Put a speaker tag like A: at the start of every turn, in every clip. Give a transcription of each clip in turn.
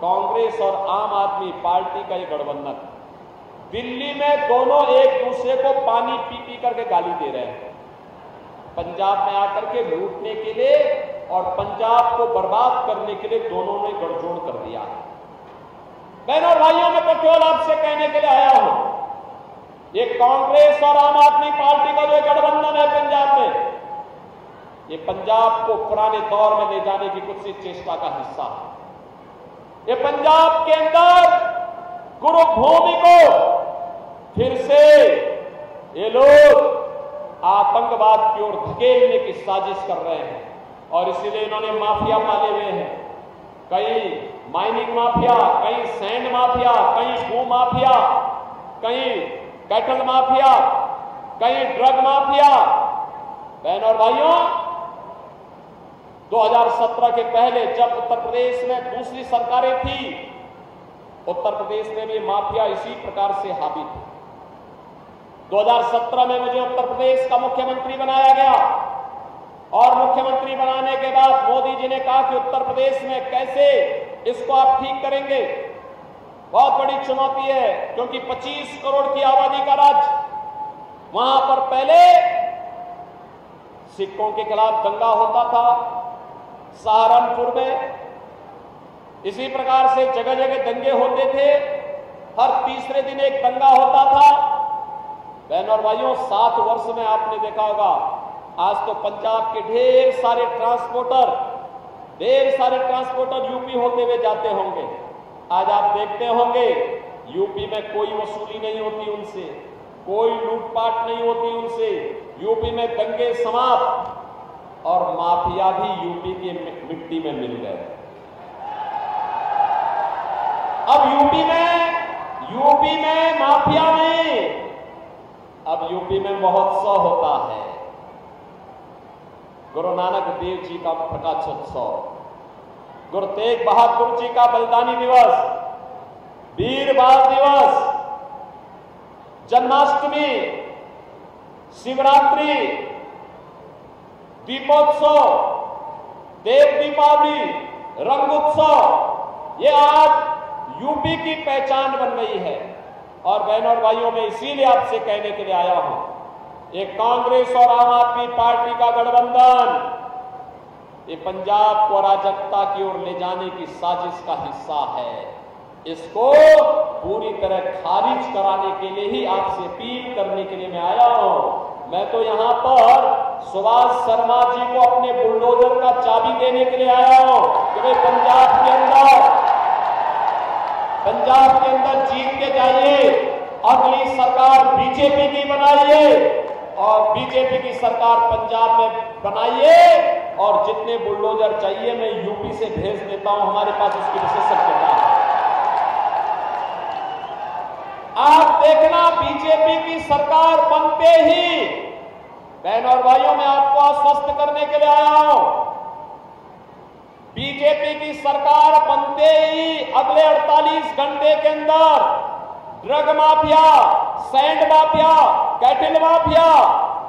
A: कांग्रेस और आम आदमी पार्टी का ये गठबंधन, दिल्ली में दोनों एक दूसरे को पानी पी पी करके गाली दे रहे हैं, पंजाब में आकर के लूटने के लिए और पंजाब को बर्बाद करने के लिए दोनों ने गठजोड़ कर दिया। बहनों और भाइयों, मैं तो केवल आपसे कहने के लिए आया हूं, ये कांग्रेस और आम आदमी पार्टी का जो गठबंधन है पंजाब में, ये पंजाब को पुराने दौर में ले जाने की कुछ चेष्टा का हिस्सा है। ये पंजाब के अंदर गुरु भूमि को फिर से ये लोग आतंकवाद की ओर धकेलने की साजिश कर रहे हैं और इसीलिए इन्होंने माफिया पाले हुए हैं। कहीं माइनिंग माफिया, कहीं सैंड माफिया, कहीं भू माफिया, कहीं कैटल माफिया, कहीं ड्रग माफिया। बहनों और भाइयों, 2017 के पहले जब उत्तर प्रदेश में दूसरी सरकारें थी, उत्तर प्रदेश में भी माफिया इसी प्रकार से हावी थी। 2017 में मुझे उत्तर प्रदेश का मुख्यमंत्री बनाया गया और मुख्यमंत्री बनाने के बाद मोदी जी ने कहा कि उत्तर प्रदेश में कैसे इसको आप ठीक करेंगे। बहुत बड़ी चुनौती है क्योंकि 25 करोड़ की आबादी का राज्य, वहां पर पहले सिखों के खिलाफ दंगा होता था सहारनपुर में, इसी प्रकार से जगह जगह दंगे होते थे, हर तीसरे दिन एक दंगा होता था। बहनों और भाइयों, 7 वर्ष में आपने देखा होगा, आज तो पंजाब के ढेर सारे ट्रांसपोर्टर यूपी होते हुए जाते होंगे। आज आप देखते होंगे यूपी में कोई वसूली नहीं होती उनसे, कोई लूटपाट नहीं होती उनसे, यूपी में दंगे समाप्त और माफिया भी यूपी की मिट्टी में मिल गए। अब यूपी में माफिया नहीं, अब यूपी में महोत्सव होता है। गुरु नानक देव जी का प्रकाशोत्सव, गुरु तेग बहादुर जी का बलिदानी दिवस, वीर बाल दिवस, जन्माष्टमी, शिवरात्रि, दीपोत्सव, देव दीपावली, रंग उत्सव, ये आज यूपी की पहचान बन गई है। और बहनों और भाइयों, मैं इसीलिए आपसे कहने के लिए आया हूं, ये कांग्रेस और आम आदमी पार्टी का गठबंधन ये पंजाब को अराजकता की ओर ले जाने की साजिश का हिस्सा है। इसको पूरी तरह खारिज कराने के लिए ही आपसे अपील करने के लिए मैं आया हूं। मैं तो यहां पर सुभाष शर्मा जी को अपने बुलडोजर का चाबी देने के लिए आया हूं कि भाई पंजाब के अंदर जीत के जाइए, अगली सरकार बीजेपी की बनाइए और बीजेपी की सरकार पंजाब में बनाइए और जितने बुलडोजर चाहिए मैं यूपी से भेज देता हूं, हमारे पास उसकी विशेषज्ञता है। आप देखना, बीजेपी की सरकार बनते ही, बहनों और भाइयों, मैं आपको आश्वस्त करने के लिए आया हूं, बीजेपी की सरकार बनते ही अगले 48 घंटे के अंदर drug mafia, sand mafia, cattle mafia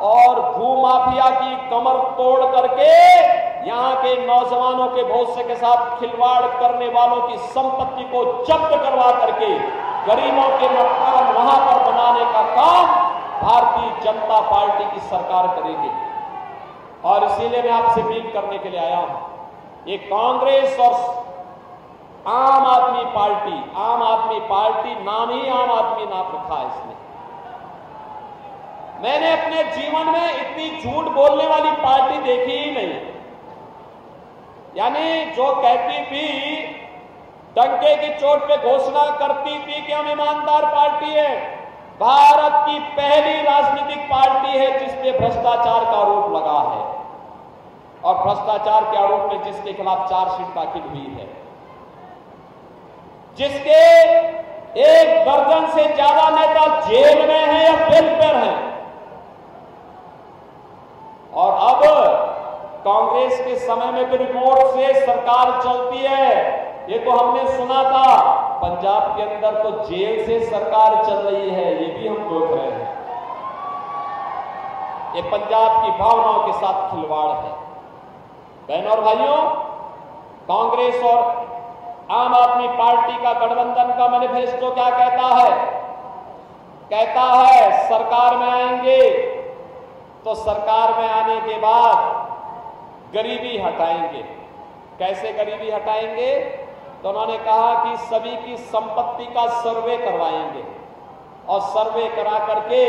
A: और भू माफिया की कमर तोड़ करके यहां के नौजवानों के भविष्य के साथ खिलवाड़ करने वालों की संपत्ति को जब्त करवा करके गरीबों के मकान वहां पर बनाने का काम भारतीय जनता पार्टी की सरकार करेगी। और इसीलिए मैं आपसे अपील करने के लिए आया हूं, ये कांग्रेस और आम आदमी पार्टी नाम ही आम आदमी नाम रखा है इसने। मैंने अपने जीवन में इतनी झूठ बोलने वाली पार्टी देखी ही नहीं। यानी जो कहती थी, डंके की चोट पे घोषणा करती थी कि हम ईमानदार पार्टी है, भारत की पहली राजनीतिक पार्टी है जिसपे भ्रष्टाचार का आरोप लगा है और भ्रष्टाचार के आरोप में जिसके खिलाफ चार्जशीट दाखिल हुई है, जिसके 1 दर्जन से ज्यादा नेता जेल में हैं या बेल पर हैं। और अब कांग्रेस के समय में तो रिमोट से सरकार चलती है, ये तो हमने सुना था। पंजाब के अंदर तो जेल से सरकार चल रही है, ये भी हम देख रहे हैं। ये पंजाब की भावनाओं के साथ खिलवाड़ है। बहनों और भाइयों, कांग्रेस और आम आदमी पार्टी का गठबंधन का मैनिफेस्टो क्या कहता है? कहता है सरकार में आएंगे तो सरकार में आने के बाद गरीबी हटाएंगे। कैसे गरीबी हटाएंगे? तो उन्होंने कहा कि सभी की संपत्ति का सर्वे करवाएंगे और सर्वे करा करके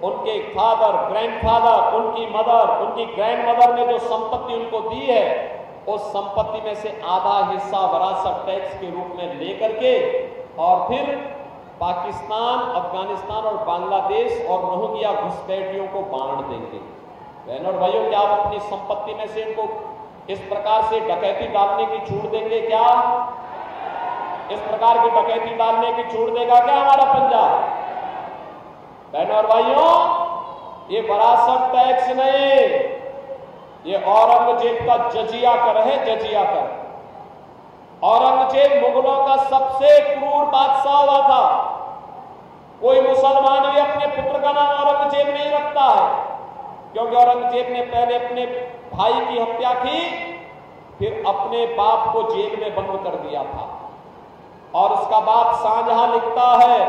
A: उनके फादर, ग्रैंडफादर, उनकी मदर, उनकी ग्रैंडमदर ने जो संपत्ति उनको दी है उस संपत्ति में से आधा हिस्सा विरासत टैक्स के रूप में लेकर के और फिर पाकिस्तान, अफगानिस्तान और बांग्लादेश और रोहिंग्या घुसपैठियों को बांट देंगे। बहनों और भाइयों, क्या आप अपनी संपत्ति में से इनको इस प्रकार से डकैती डालने की छूट देंगे? क्या इस प्रकार की डकैती डालने की छूट देगा क्या हमारा पंजाब? बहनों और भाइयों, ये विरासत टैक्स नहीं, ये औरंगजेब का जजिया कर है, जजिया कर। औरंगजेब मुगलों का सबसे क्रूर बादशाह हुआ था। कोई मुसलमान भी अपने पुत्र का नाम औरंगजेब नहीं रखता है, क्योंकि औरंगजेब ने पहले अपने भाई की हत्या की, फिर अपने बाप को जेल में बंद कर दिया था। और उसका बाप शाहजहां लिखता है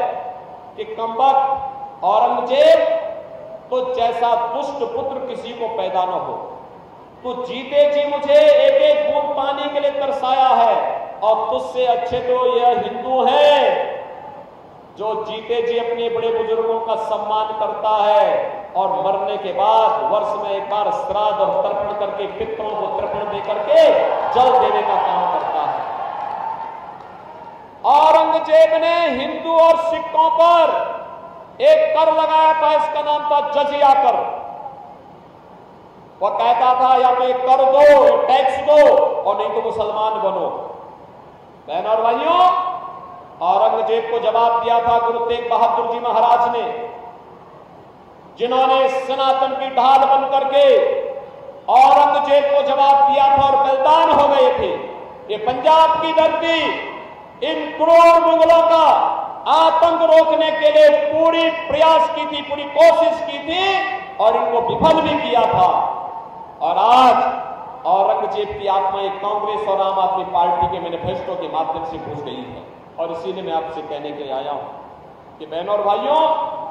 A: कि कमबख्त औरंगजेब, तो जैसा दुष्ट पुत्र किसी को पैदा न हो, तो जीते जी मुझे एक एक बूंद पानी के लिए तरसाया है, और तुझसे अच्छे तो यह हिंदू है जो जीते जी अपने बड़े बुजुर्गों का सम्मान करता है और मरने के बाद वर्ष में एक बार श्राद्ध और तर्पण करके पितरों को तर्पण दे करके जल देने का काम करता है। औरंगजेब ने हिंदू और सिखों पर एक कर लगाया था, इसका नाम था जजिया कर। वह कहता था या तो एक कर दो, टैक्स दो, और नहीं तो मुसलमान बनो। बहनों और भाइयों, औरंगजेब को जवाब दिया था गुरु तेग बहादुर जी महाराज ने, जिन्होंने सनातन की ढाल बन करके औरंगजेब को जवाब दिया था और बलिदान हो गए थे। ये पंजाब की धरती इन क्रूर मुगलों का आतंक रोकने के लिए पूरी प्रयास की थी, पूरी कोशिश की थी और इनको विफल भी किया था। और आज औरंगजेब की आत्मा एक कांग्रेस और आम आदमी पार्टी के मैनिफेस्टो के माध्यम से घुस गई है। और इसीलिए मैं आपसे कहने के लिए आया हूं कि बहनों और भाइयों,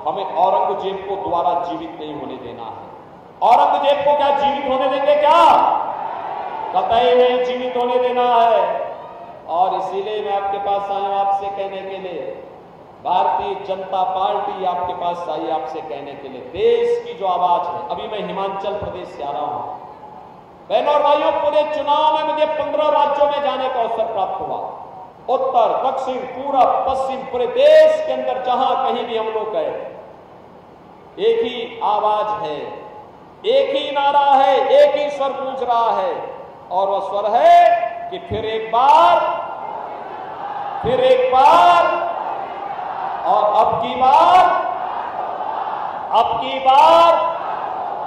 A: हमें औरंगजेब को दोबारा जीवित नहीं होने देना है। औरंगजेब को क्या जीवित होने देंगे? क्या कतई नहीं जीवित होने देना है। और इसीलिए मैं आपके पास आया हूं आपसे कहने के लिए, भारतीय जनता पार्टी आपके पास आई आपसे कहने के लिए, देश की जो आवाज है। अभी मैं हिमाचल प्रदेश से आ रहा हूं। बहनों और भाइयों, पूरे चुनाव में मुझे 15 राज्यों में जाने का अवसर प्राप्त हुआ। उत्तर, दक्षिण, पूरब, पश्चिम, पूरे देश के अंदर जहां कहीं भी हम लोग गए, एक ही आवाज है, एक ही नारा है, एक ही स्वर गूंज रहा है, और वह स्वर है कि फिर एक बार, फिर एक बार, और अब की बार